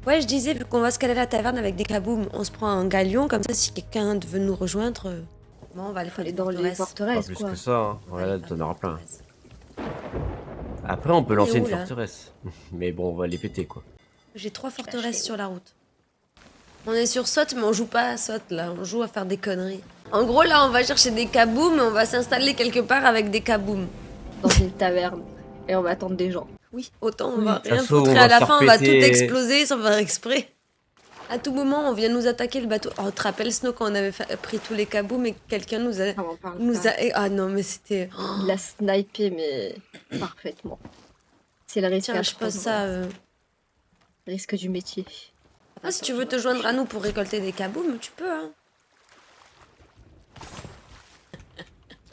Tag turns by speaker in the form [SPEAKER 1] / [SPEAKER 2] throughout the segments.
[SPEAKER 1] Ouais, je disais, vu qu'on va se caler à la taverne avec des kabooms, on se prend un galion, comme ça, si quelqu'un veut nous rejoindre, bon, on va aller faire
[SPEAKER 2] Aller
[SPEAKER 1] des
[SPEAKER 2] dans les
[SPEAKER 1] forteresses.
[SPEAKER 3] Pas
[SPEAKER 2] forteresses,
[SPEAKER 3] plus
[SPEAKER 2] quoi.
[SPEAKER 3] que ça, hein.
[SPEAKER 1] On va
[SPEAKER 3] Voilà,
[SPEAKER 1] aller faire
[SPEAKER 3] t'en
[SPEAKER 1] des
[SPEAKER 3] auras plein.
[SPEAKER 1] forteresses.
[SPEAKER 3] Après, on peut
[SPEAKER 1] On est
[SPEAKER 3] lancer
[SPEAKER 1] où,
[SPEAKER 3] une
[SPEAKER 1] là?
[SPEAKER 3] forteresse. Mais bon, on va les péter, quoi.
[SPEAKER 1] J'ai 3
[SPEAKER 2] Chercher
[SPEAKER 1] forteresses
[SPEAKER 2] où?
[SPEAKER 1] sur la route. On est sur Sot, mais on joue pas à Sot, là. On joue à faire des conneries. En gros, là, on va chercher des kabooms, on va s'installer quelque part avec des kabooms.
[SPEAKER 2] Dans une taverne. Et on va attendre des gens.
[SPEAKER 1] Oui, autant on
[SPEAKER 2] Oui.
[SPEAKER 1] va
[SPEAKER 3] De toute
[SPEAKER 1] rien
[SPEAKER 3] façon,
[SPEAKER 1] foutre
[SPEAKER 3] on
[SPEAKER 1] et à
[SPEAKER 3] va se
[SPEAKER 1] la
[SPEAKER 3] faire
[SPEAKER 1] fin, on va tout
[SPEAKER 3] péter.
[SPEAKER 1] exploser sans faire exprès. À tout moment, on vient nous attaquer le bateau. Oh, tu te rappelles, Snow, quand on avait pris tous les kabooms et quelqu'un nous a...
[SPEAKER 2] Ça m'en parle pas.
[SPEAKER 1] Ah non, mais c'était... Oh.
[SPEAKER 2] Il l'a snipé, mais parfaitement. C'est le risque
[SPEAKER 1] Tiens,
[SPEAKER 2] à
[SPEAKER 1] je pose
[SPEAKER 2] prendre.
[SPEAKER 1] ça...
[SPEAKER 2] Risque du métier.
[SPEAKER 1] Après, si tu veux te joindre à nous pour récolter des kabooms, tu peux, hein.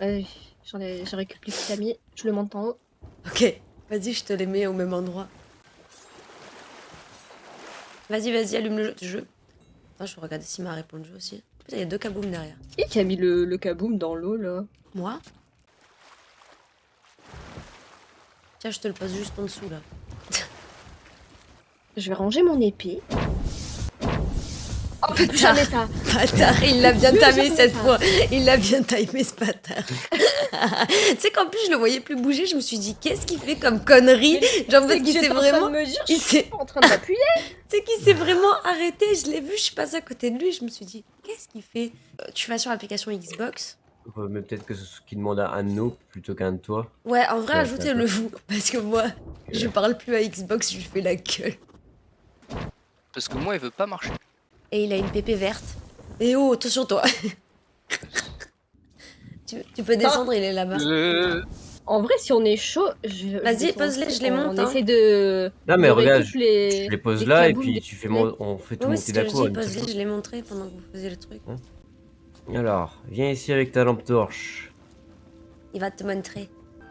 [SPEAKER 2] J'ai récupéré le camier. Je le monte en haut.
[SPEAKER 1] Ok, vas-y, je te les mets au même endroit. Vas-y, allume le jeu. Attends, je vais regarder s'il m'a répondu aussi. Putain, il y a 2 kabooms derrière.
[SPEAKER 2] Qui a mis le kaboom dans l'eau, là?
[SPEAKER 1] Moi? Tiens, je te le pose juste en dessous, là.
[SPEAKER 2] Je vais ranger mon épée. Oh, plus jamais ça!
[SPEAKER 1] Bâtard, il l'a bien
[SPEAKER 2] Plus
[SPEAKER 1] timé
[SPEAKER 2] jamais
[SPEAKER 1] cette
[SPEAKER 2] ça.
[SPEAKER 1] fois. Il l'a bien timé, ce bâtard. Tu sais qu'en plus, je le voyais plus bouger. Je me suis dit, qu'est-ce qu'il fait comme connerie? Genre, parce qu'il s'est vraiment...
[SPEAKER 2] Je suis en train de m'appuyer.
[SPEAKER 1] Tu sais qu'il s'est vraiment arrêté. Je l'ai vu, je suis passée à côté de lui. Je me suis dit, qu'est-ce qu'il fait? Tu vas sur l'application Xbox.
[SPEAKER 3] Mais peut-être que c'est ce qui demande à un de nous plutôt qu'un de toi.
[SPEAKER 1] Ouais, en vrai,
[SPEAKER 3] Ouais,
[SPEAKER 1] ajoutez-le vous. Parce que moi, je parle plus à Xbox, je lui fais la gueule.
[SPEAKER 4] Parce que moi, il veut pas marcher.
[SPEAKER 1] Et il a une pépée verte. Et oh, attention toi. tu peux descendre, il est là-bas.
[SPEAKER 2] En vrai, si on est chaud,
[SPEAKER 1] Vas-y, pose-les, je les monte.
[SPEAKER 2] On essaie de.
[SPEAKER 3] Non, mais
[SPEAKER 2] de
[SPEAKER 3] regarde,
[SPEAKER 2] récup les...
[SPEAKER 3] je les pose
[SPEAKER 2] les
[SPEAKER 3] là et
[SPEAKER 2] kabooms
[SPEAKER 3] puis
[SPEAKER 2] des
[SPEAKER 3] tu fais
[SPEAKER 2] plaies.
[SPEAKER 3] on fait tout
[SPEAKER 1] Oui,
[SPEAKER 3] monter
[SPEAKER 1] c'est ce que
[SPEAKER 3] d'un
[SPEAKER 1] je
[SPEAKER 3] coup.
[SPEAKER 1] dis, pose-les, je l'ai montré pendant que vous faisiez le truc.
[SPEAKER 3] Alors, viens ici avec ta lampe torche.
[SPEAKER 1] Il va te montrer.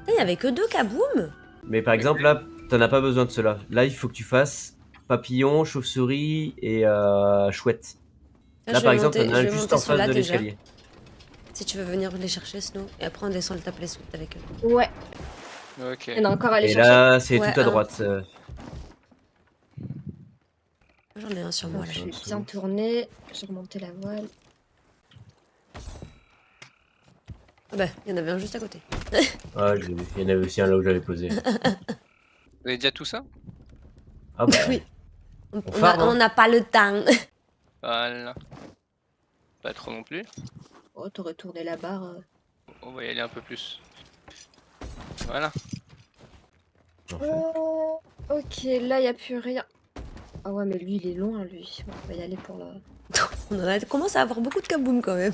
[SPEAKER 1] Il y avait que 2 kabooms.
[SPEAKER 3] Mais par exemple, là, t'en as pas besoin de cela. Là, il faut que tu fasses papillon, chauve-souris et chouette. Là, par exemple, t'en as un juste en face de l'escalier.
[SPEAKER 1] Si tu veux venir les chercher, Snow. Et après, on descend le taper les sous avec eux.
[SPEAKER 2] Ouais.
[SPEAKER 4] Ok.
[SPEAKER 2] Il y en a encore à aller
[SPEAKER 3] Et
[SPEAKER 2] chercher.
[SPEAKER 3] là, c'est
[SPEAKER 1] Ouais,
[SPEAKER 3] tout à
[SPEAKER 1] hein.
[SPEAKER 3] droite.
[SPEAKER 1] J'en ai un sur moi, là.
[SPEAKER 2] Je vais bien tourner. J'ai remonté la voile.
[SPEAKER 1] Ah bah, il y en avait un juste à côté.
[SPEAKER 3] Ah, il y en avait aussi un là où j'avais posé.
[SPEAKER 4] Vous avez déjà tout ça?
[SPEAKER 3] Ah bah,
[SPEAKER 1] Oui.
[SPEAKER 3] farm, hein.
[SPEAKER 1] On n'a pas le temps.
[SPEAKER 4] Voilà. Pas trop non plus.
[SPEAKER 2] Oh, t'aurais tourné la barre.
[SPEAKER 4] On va y aller un peu plus. Voilà.
[SPEAKER 3] Parfait.
[SPEAKER 2] Ok, là, il a plus rien. Ah ouais, mais lui, il est loin, lui. On va y aller pour la...
[SPEAKER 1] On en a commencé à avoir beaucoup de kabooms quand même.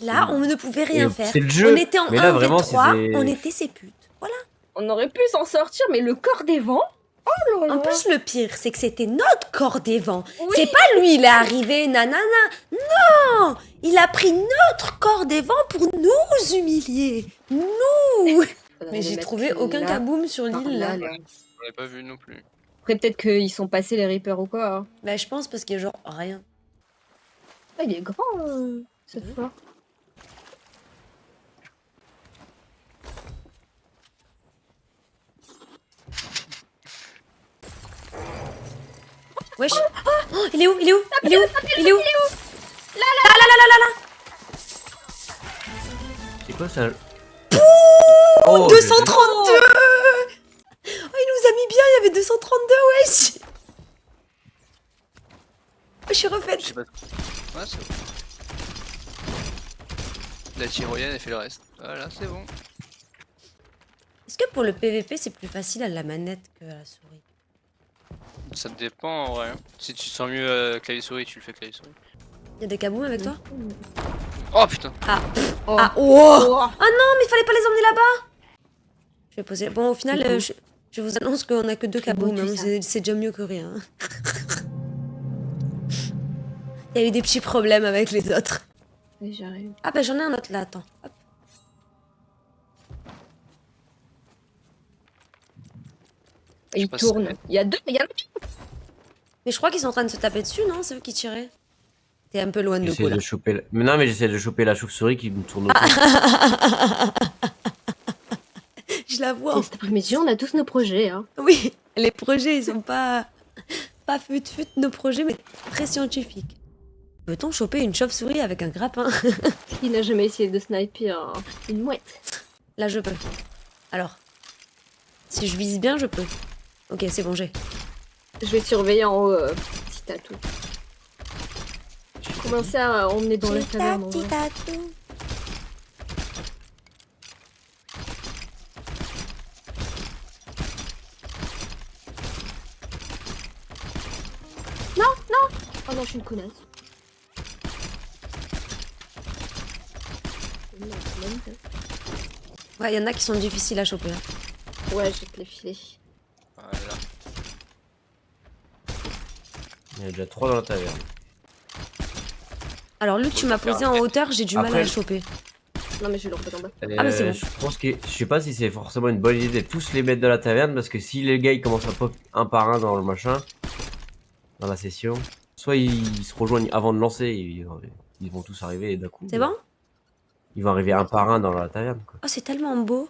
[SPEAKER 1] Là, on ne pouvait rien faire.
[SPEAKER 3] C'est le jeu.
[SPEAKER 1] On était en
[SPEAKER 3] Mais là,
[SPEAKER 1] 1v3,
[SPEAKER 3] vraiment, c'était...
[SPEAKER 1] on était ses putes. Voilà.
[SPEAKER 2] On aurait pu s'en sortir, mais le corps des vents. Oh là là.
[SPEAKER 1] En plus, le pire, c'est que c'était notre corps des vents.
[SPEAKER 2] Oui.
[SPEAKER 1] C'est pas lui, il est arrivé, nanana. Non, il a pris notre corps des vents pour nous humilier. Nous.
[SPEAKER 2] Faudrait
[SPEAKER 1] Mais
[SPEAKER 2] les
[SPEAKER 1] j'ai
[SPEAKER 2] mettre
[SPEAKER 1] trouvé aucun
[SPEAKER 2] là,
[SPEAKER 1] kaboom sur
[SPEAKER 2] par
[SPEAKER 1] l'île là.
[SPEAKER 2] là.
[SPEAKER 4] On l'avait pas vu non plus.
[SPEAKER 2] Après, peut-être qu'ils sont passés les Reapers ou quoi. Hein.
[SPEAKER 1] Bah, je pense parce qu'il y a genre rien.
[SPEAKER 2] Ah, il est grand, ce fort.
[SPEAKER 1] Wesh. Oh, il est où? Il est où? Il est où? Il est où? Là.
[SPEAKER 3] C'est quoi ça? Oh,
[SPEAKER 1] 232. Oh, il nous a mis bien, il y avait 232, wesh. Je suis
[SPEAKER 4] Je
[SPEAKER 1] refaite.
[SPEAKER 4] sais pas. Ouais, c'est bon. La tyrolienne, elle fait le reste. Voilà, c'est bon.
[SPEAKER 1] Est-ce que pour le PVP, c'est plus facile à la manette que à la souris?
[SPEAKER 4] Ça dépend en vrai. Si tu sens mieux clavier-souris, tu le fais clavier-souris.
[SPEAKER 1] Il y a des kabooms avec toi?
[SPEAKER 4] Oh putain!
[SPEAKER 2] Oh.
[SPEAKER 1] Ah, oh.
[SPEAKER 2] Oh.
[SPEAKER 1] Ah non, mais il fallait pas les emmener là-bas. Je vais poser. Bon, au final, je vous annonce qu'on a que 2 kabooms.
[SPEAKER 2] beau, tout ça.
[SPEAKER 1] C'est déjà mieux que rien. Il y a eu des petits problèmes avec les autres.
[SPEAKER 2] Oui, j'arrive.
[SPEAKER 1] Ah bah j'en ai un autre là, attends. Hop.
[SPEAKER 2] Il
[SPEAKER 4] passe-
[SPEAKER 2] tourne. Il y a deux.
[SPEAKER 1] Mais je crois qu'ils sont en train de se taper dessus, non? C'est eux qui tiraient. T'es un peu loin de
[SPEAKER 3] J'essaie
[SPEAKER 1] coup là.
[SPEAKER 3] de choper... Mais non, mais j'essaie de choper la chauve-souris qui me tourne autour.
[SPEAKER 1] Je la vois.
[SPEAKER 2] Cet après-midi, on a tous nos projets. Hein.
[SPEAKER 1] Oui, les projets, ils sont pas pas fut nos projets, mais très scientifiques. Peut-on choper une chauve-souris avec un grappin?
[SPEAKER 2] Qui n'a jamais essayé de sniper une mouette?
[SPEAKER 1] Là, je peux. Alors, si je vise bien, je peux. Ok, c'est bon, j'ai.
[SPEAKER 2] Je vais surveiller en haut, petit tatou. Commencer à emmener dans la taverne en vrai. Oh non, je suis une connasse.
[SPEAKER 1] Ouais, il y en a qui sont difficiles à choper. Hein.
[SPEAKER 2] Ouais, je vais te les filer.
[SPEAKER 4] Voilà.
[SPEAKER 3] Il y en a déjà 3 dans la taverne.
[SPEAKER 1] Alors, lui, tu m'as posé en hauteur, j'ai du mal à
[SPEAKER 3] Après-
[SPEAKER 1] le choper.
[SPEAKER 2] Non, mais je vais le remettre en bas.
[SPEAKER 1] Ah, bah, c'est bon.
[SPEAKER 3] Je pense que je sais pas si c'est forcément une bonne idée de tous les mettre dans la taverne parce que si les gars ils commencent à pop un par un dans le machin, dans la session, soit ils se rejoignent avant de lancer, ils vont tous arriver d'un coup.
[SPEAKER 1] C'est bon?
[SPEAKER 3] Ils vont arriver un par un dans la taverne. Quoi.
[SPEAKER 1] Oh, c'est tellement beau.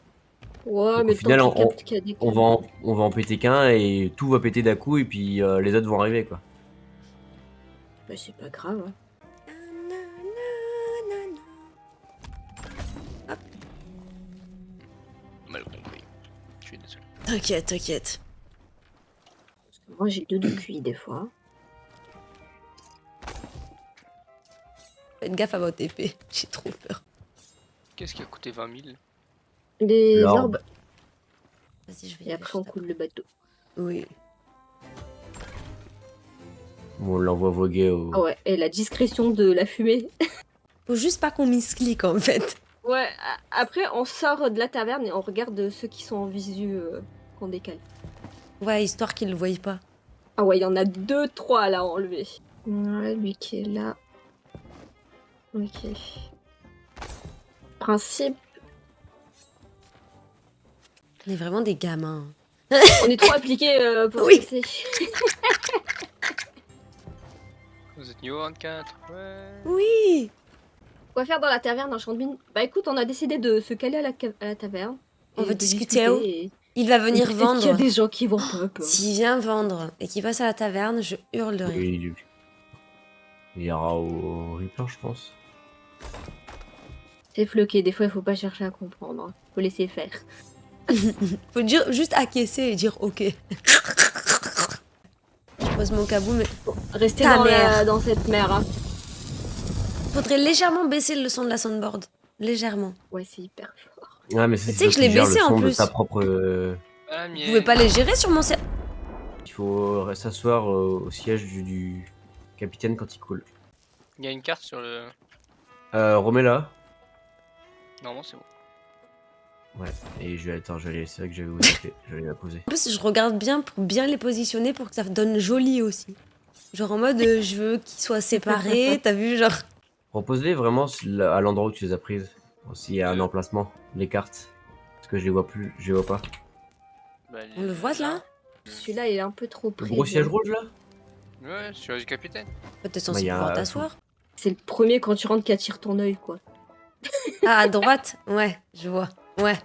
[SPEAKER 2] Ouais,
[SPEAKER 3] Donc,
[SPEAKER 2] mais
[SPEAKER 3] au final,
[SPEAKER 2] le temps qu'il capte qu'il y a des
[SPEAKER 3] on va en péter qu'un et tout va péter d'un coup et puis les autres vont arriver quoi.
[SPEAKER 2] Bah, c'est pas grave. Hein.
[SPEAKER 4] Mal compris. Je suis désolé.
[SPEAKER 1] T'inquiète, t'inquiète.
[SPEAKER 2] Moi, j'ai 2 de QI des fois.
[SPEAKER 1] Faites gaffe à votre épée, j'ai trop peur.
[SPEAKER 4] Qu'est-ce qui a coûté 20 000?
[SPEAKER 2] Les
[SPEAKER 3] L'orbe.
[SPEAKER 2] orbes.
[SPEAKER 1] Vas-y, je vais y
[SPEAKER 2] Et
[SPEAKER 1] aller.
[SPEAKER 2] après, on coule le bateau.
[SPEAKER 1] Oui.
[SPEAKER 3] On l'envoie voguer au.
[SPEAKER 2] Ah ouais, et la discrétion de la fumée.
[SPEAKER 1] Faut juste pas qu'on misclique en fait.
[SPEAKER 2] Ouais, après, on sort de la taverne et on regarde ceux qui sont en visu qu'on décale.
[SPEAKER 1] Ouais, histoire qu'ils le voient pas.
[SPEAKER 2] Ah ouais, il y en a 2, 3 là à enlever. Ouais, lui qui est là. Ok. Principe.
[SPEAKER 1] On est vraiment des gamins.
[SPEAKER 2] On est trop appliqués pour
[SPEAKER 1] Oui.
[SPEAKER 2] ce que c'est.
[SPEAKER 4] Vous êtes niveau 24? Ouais.
[SPEAKER 1] Oui.
[SPEAKER 2] Quoi faire dans la taverne en Chantebine? Bah écoute, on a décidé de se caler à la taverne.
[SPEAKER 1] On
[SPEAKER 2] et
[SPEAKER 1] va
[SPEAKER 2] de
[SPEAKER 1] discuter où
[SPEAKER 2] et-
[SPEAKER 1] Il va
[SPEAKER 2] et
[SPEAKER 1] venir
[SPEAKER 2] peut-être qu'il y a
[SPEAKER 1] vendre.
[SPEAKER 2] des gens qui vont pop.
[SPEAKER 1] S'il vient vendre et qu'il passe à la taverne, je hurle de rire.
[SPEAKER 3] Oui, il ira au Reaper, je pense.
[SPEAKER 2] C'est floqué, des fois il faut pas chercher à comprendre. Hein. Faut laisser faire.
[SPEAKER 1] Faut dire juste acquiescer et dire ok. Je pose mon cabou, mais
[SPEAKER 2] Restez
[SPEAKER 1] Ta
[SPEAKER 2] dans,
[SPEAKER 1] mère.
[SPEAKER 2] dans cette mer. Hein.
[SPEAKER 1] faudrait légèrement baisser le son de la soundboard. Légèrement.
[SPEAKER 2] Ouais, c'est hyper fort.
[SPEAKER 3] Ouais, mais c'est
[SPEAKER 1] Mais tu sais que je l'ai
[SPEAKER 3] toi qui gères
[SPEAKER 1] baissé
[SPEAKER 3] le
[SPEAKER 1] en
[SPEAKER 3] son de
[SPEAKER 1] plus.
[SPEAKER 3] ta propre.
[SPEAKER 4] Ah,
[SPEAKER 1] Vous pouvez pas les gérer sur mon cerveau.
[SPEAKER 3] Il faut s'asseoir au siège du capitaine quand il coule.
[SPEAKER 4] Il y a une carte sur le.
[SPEAKER 3] Remets-la.
[SPEAKER 4] Normalement, c'est bon.
[SPEAKER 3] Ouais, et je vais. Attends, c'est vrai que j'avais oublié. Je vais la poser.
[SPEAKER 1] En plus, je regarde bien pour bien les positionner pour que ça donne joli aussi. Genre en mode, je veux qu'ils soient séparés, t'as vu, genre.
[SPEAKER 3] Repose-les vraiment à l'endroit où tu les as prises. S'il y a un
[SPEAKER 4] Euh.
[SPEAKER 3] emplacement, les cartes. Parce que je les vois plus, je les vois pas.
[SPEAKER 4] Bah,
[SPEAKER 1] On le voit là
[SPEAKER 2] Celui-là, il est un peu trop
[SPEAKER 3] Le
[SPEAKER 2] près.
[SPEAKER 3] gros siège rouge là
[SPEAKER 4] Ouais, sur le capitaine.
[SPEAKER 1] T'es
[SPEAKER 3] Bah,
[SPEAKER 1] censé
[SPEAKER 3] y a
[SPEAKER 1] pouvoir
[SPEAKER 3] un-
[SPEAKER 1] t'asseoir.
[SPEAKER 2] C'est le premier quand tu rentres qui attire ton œil, quoi.
[SPEAKER 1] Ah, à droite. Ouais, je vois. Ouais.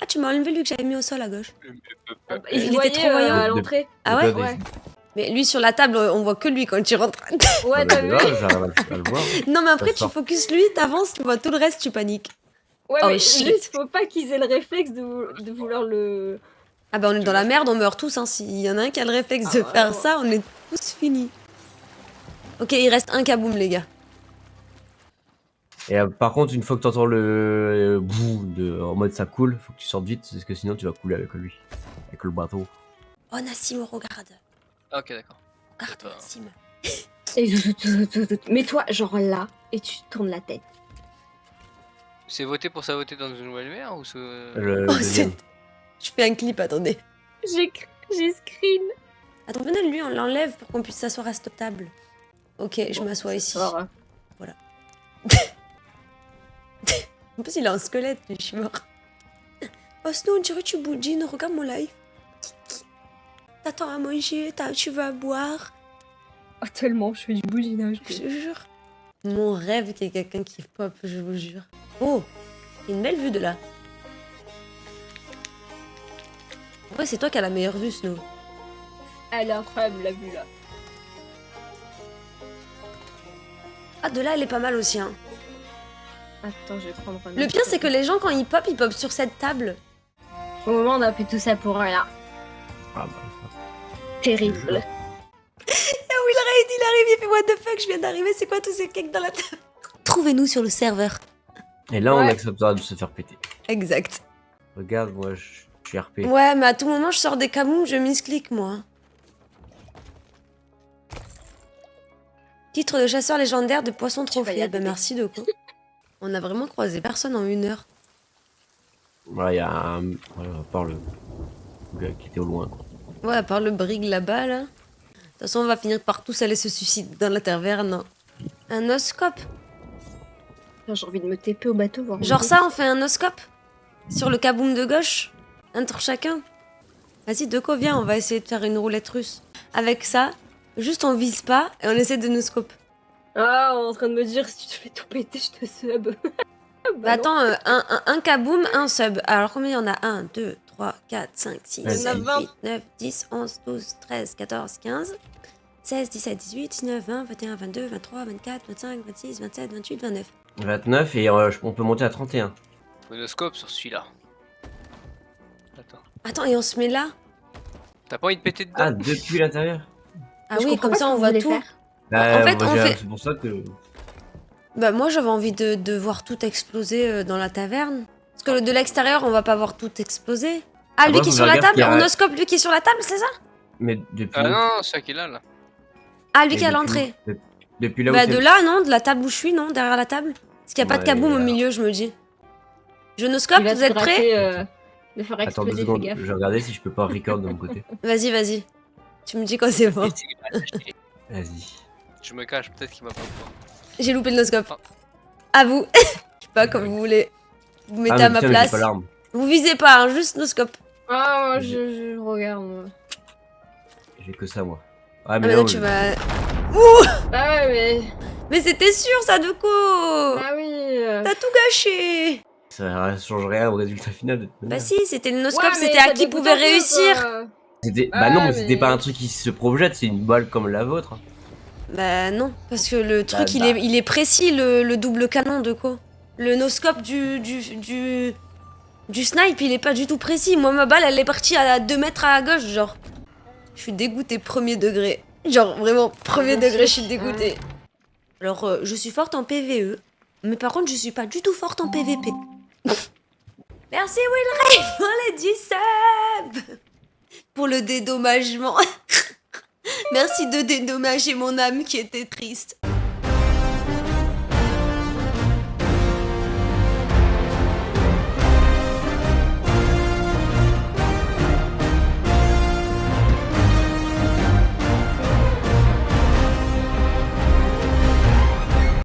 [SPEAKER 1] Ah, tu m'as enlevé lui que j'avais mis au sol à gauche.
[SPEAKER 2] Et
[SPEAKER 1] Il
[SPEAKER 2] vous
[SPEAKER 1] était
[SPEAKER 2] voyez
[SPEAKER 1] trop voyant.
[SPEAKER 2] à l'entrée.
[SPEAKER 1] Ah ouais
[SPEAKER 3] Toi,
[SPEAKER 2] Ouais.
[SPEAKER 1] Mais lui sur la table, on voit que lui quand tu rentres.
[SPEAKER 2] Ouais, t'as vu?
[SPEAKER 3] J'arrive à le voir.
[SPEAKER 1] Non, mais après,
[SPEAKER 3] Ça
[SPEAKER 1] tu
[SPEAKER 3] sort.
[SPEAKER 1] focus lui, t'avances, tu vois tout le reste, tu paniques.
[SPEAKER 2] Ouais,
[SPEAKER 1] Oh,
[SPEAKER 2] mais
[SPEAKER 1] shit.
[SPEAKER 2] juste, faut pas qu'ils aient le réflexe de vouloir le.
[SPEAKER 1] Ah bah on est dans la merde, on meurt tous. Hein. S'il y en a un qui a le réflexe
[SPEAKER 2] Ah
[SPEAKER 1] de
[SPEAKER 2] ouais,
[SPEAKER 1] faire
[SPEAKER 2] ouais.
[SPEAKER 1] ça, on est tous finis. Ok, il reste un kaboom, les gars.
[SPEAKER 3] Et par contre, une fois que t'entends le bouh en mode ça coule, faut que tu sortes vite parce que sinon tu vas couler avec lui, avec le bateau.
[SPEAKER 1] Oh, Nassim, regarde.
[SPEAKER 4] Ah, ok, d'accord.
[SPEAKER 1] Regarde,
[SPEAKER 4] D'accord.
[SPEAKER 1] Nassim.
[SPEAKER 2] Et mets-toi genre là et tu tournes la tête.
[SPEAKER 4] C'est voté pour saboter dans une nouvelle mer ou c'est.
[SPEAKER 3] Le
[SPEAKER 1] Oh,
[SPEAKER 3] deuxième.
[SPEAKER 1] Je fais un clip, attendez.
[SPEAKER 2] J'ai screen.
[SPEAKER 1] Attends, venez, lui, on l'enlève pour qu'on puisse s'asseoir à cette table. Ok, je m'assois ici.
[SPEAKER 2] Fort, hein.
[SPEAKER 1] En plus, il a un squelette, lui, je suis mort. Oh, sinon, on dirait que tu boudines, regarde mon live. T'attends à manger, tu vas boire.
[SPEAKER 2] Oh, tellement, je fais du bouginage.
[SPEAKER 1] Je te jure. Mon rêve qu'il y ait quelqu'un qui pop, je vous jure. Oh, il y a une belle vue de là. En vrai, c'est toi qui as la meilleure vue, Snow.
[SPEAKER 2] Elle est incroyable, la vue là.
[SPEAKER 1] Ah, de là, elle est pas mal aussi. Hein.
[SPEAKER 2] Attends, je vais prendre un
[SPEAKER 1] Le
[SPEAKER 2] autre.
[SPEAKER 1] pire, c'est que les gens, quand ils pop sur cette table.
[SPEAKER 2] Au moment, on a fait tout ça pour rien.
[SPEAKER 3] Ah bah,
[SPEAKER 2] Terrible.
[SPEAKER 1] Ah oui, le raid, il arrive, il fait what the fuck, je viens d'arriver, c'est quoi tous ces cakes dans la table? Trouvez-nous sur le serveur.
[SPEAKER 3] Et là, on
[SPEAKER 2] Ouais.
[SPEAKER 3] acceptera de se faire péter.
[SPEAKER 1] Exact.
[SPEAKER 3] Regarde, moi, je suis RP.
[SPEAKER 1] Ouais, mais à tout moment, je sors des camous, je misclick, moi. Titre de chasseur légendaire de poisson
[SPEAKER 2] Tu vas y
[SPEAKER 1] trophée.
[SPEAKER 2] arriver.
[SPEAKER 1] Bah merci, Doko. On a vraiment croisé personne en 1 heure.
[SPEAKER 3] Voilà, il y a un. Voilà, à part le gars qui était au loin, quoi.
[SPEAKER 1] Ouais, à part le brig là-bas, là. De toute façon, on va finir par tous aller se suicider dans la taverne. Un oscope.
[SPEAKER 2] J'ai envie de me TP au bateau. Voir
[SPEAKER 1] Genre ça, on fait un oscope sur le kaboom de gauche. Un tour chacun. Vas-y, Doko, viens, on va essayer de faire une roulette russe. Avec ça, juste on vise pas et on essaie de nous scope.
[SPEAKER 2] Ah, on est en train de me dire si tu te fais tout péter, je te sub.
[SPEAKER 1] Bah attends, un kaboom, un sub. Alors combien il y en a 1, 2, 3, 4, 5, 6,
[SPEAKER 3] Vas-y.
[SPEAKER 1] 7, 8, 9, 10, 11, 12, 13, 14, 15, 16, 17, 18, 19, 20, 21, 22, 23, 24, 25, 26, 27, 28, 29.
[SPEAKER 3] 29 et on peut monter à 31.
[SPEAKER 4] Faut une scope sur celui-là. Attends.
[SPEAKER 1] Attends, et on se met là?
[SPEAKER 4] T'as pas envie de péter dedans?
[SPEAKER 3] Ah, depuis l'intérieur.
[SPEAKER 1] Ah
[SPEAKER 2] Je
[SPEAKER 1] oui,
[SPEAKER 2] comprends
[SPEAKER 1] comme
[SPEAKER 2] pas
[SPEAKER 1] ça
[SPEAKER 2] ce que
[SPEAKER 1] on
[SPEAKER 2] vous
[SPEAKER 1] voit
[SPEAKER 2] voulez
[SPEAKER 1] tout.
[SPEAKER 2] faire.
[SPEAKER 1] En fait, on fait-
[SPEAKER 3] C'est pour ça que.
[SPEAKER 1] Bah moi j'avais envie de voir tout exploser dans la taverne. Parce que de l'extérieur on va pas voir tout exploser. Ah, lui
[SPEAKER 3] Après,
[SPEAKER 1] qui est
[SPEAKER 3] faut
[SPEAKER 1] sur la
[SPEAKER 3] faire gaffe
[SPEAKER 1] table,
[SPEAKER 3] qu'il y a-
[SPEAKER 1] on oscope lui qui est sur la table, c'est ça?
[SPEAKER 3] Mais depuis.
[SPEAKER 4] Ah non, c'est ça qui est là, là.
[SPEAKER 1] Ah, lui
[SPEAKER 3] mais
[SPEAKER 1] qui est à
[SPEAKER 3] depuis-
[SPEAKER 1] l'entrée.
[SPEAKER 3] Depuis là où
[SPEAKER 1] Bah
[SPEAKER 3] t'es-
[SPEAKER 1] de là, non, de la table où je suis, non, derrière la table. Parce qu'il n'y a pas de
[SPEAKER 3] Ouais,
[SPEAKER 1] kaboom au
[SPEAKER 3] alors.
[SPEAKER 1] milieu, je me dis. Je noscope,
[SPEAKER 2] Il va
[SPEAKER 1] vous
[SPEAKER 2] te
[SPEAKER 1] êtes prêts?
[SPEAKER 2] gratter, de faire
[SPEAKER 3] Attends 2
[SPEAKER 2] exploser, fais
[SPEAKER 3] secondes,
[SPEAKER 2] gaffe.
[SPEAKER 3] je vais regarder si je peux pas record de mon côté.
[SPEAKER 1] Vas-y, vas-y. Tu me dis quand c'est bon.
[SPEAKER 3] Vas-y.
[SPEAKER 4] Je me cache, peut-être qu'il va pas me voir.
[SPEAKER 1] J'ai loupé le noscope.
[SPEAKER 4] Ah.
[SPEAKER 1] À vous. Je sais pas, comme vous voulez. Vous mettez
[SPEAKER 3] Ah,
[SPEAKER 1] à
[SPEAKER 3] mais
[SPEAKER 1] ma
[SPEAKER 3] putain, mais j'ai
[SPEAKER 1] place.
[SPEAKER 3] pas l'arme.
[SPEAKER 1] Vous visez pas, hein, juste noscope.
[SPEAKER 2] Ah, moi, je regarde, moi.
[SPEAKER 3] J'ai que ça, moi. Ah,
[SPEAKER 1] Ah,
[SPEAKER 3] mais
[SPEAKER 1] mais
[SPEAKER 3] non,
[SPEAKER 1] non, tu
[SPEAKER 3] je-
[SPEAKER 1] vas.
[SPEAKER 2] Ah ouais, mais...
[SPEAKER 1] Mais c'était sûr, ça, de quoi?
[SPEAKER 2] Ah oui...
[SPEAKER 1] T'as tout gâché.
[SPEAKER 3] Ça change rien au résultat final. de toute
[SPEAKER 1] Bah
[SPEAKER 3] manière.
[SPEAKER 1] si, c'était le noscope,
[SPEAKER 2] Ouais, mais
[SPEAKER 1] c'était à
[SPEAKER 2] ça
[SPEAKER 1] qui
[SPEAKER 2] dégoûte
[SPEAKER 1] pouvait
[SPEAKER 2] un peu,
[SPEAKER 1] réussir.
[SPEAKER 2] quoi.
[SPEAKER 3] Bah non,
[SPEAKER 2] Ah,
[SPEAKER 3] mais c'était
[SPEAKER 2] mais-
[SPEAKER 3] pas un truc qui se projette, c'est une balle comme la vôtre.
[SPEAKER 1] Bah non, parce que le truc,
[SPEAKER 3] bah.
[SPEAKER 1] il est précis, le double canon de quoi. Le noscope du snipe, il est pas du tout précis. Moi, ma balle, elle est partie à 2 mètres à gauche, genre. Je suis dégoûtée, premier degré. Genre, vraiment, premier
[SPEAKER 2] Bien
[SPEAKER 1] degré, je
[SPEAKER 2] sûr.
[SPEAKER 1] suis dégoûtée. Alors, je suis forte en PVE, mais par contre, je suis pas du tout forte en PVP. Merci, Will Ray, pour les 10 subs. Pour le dédommagement. Merci de dédommager mon âme qui était triste.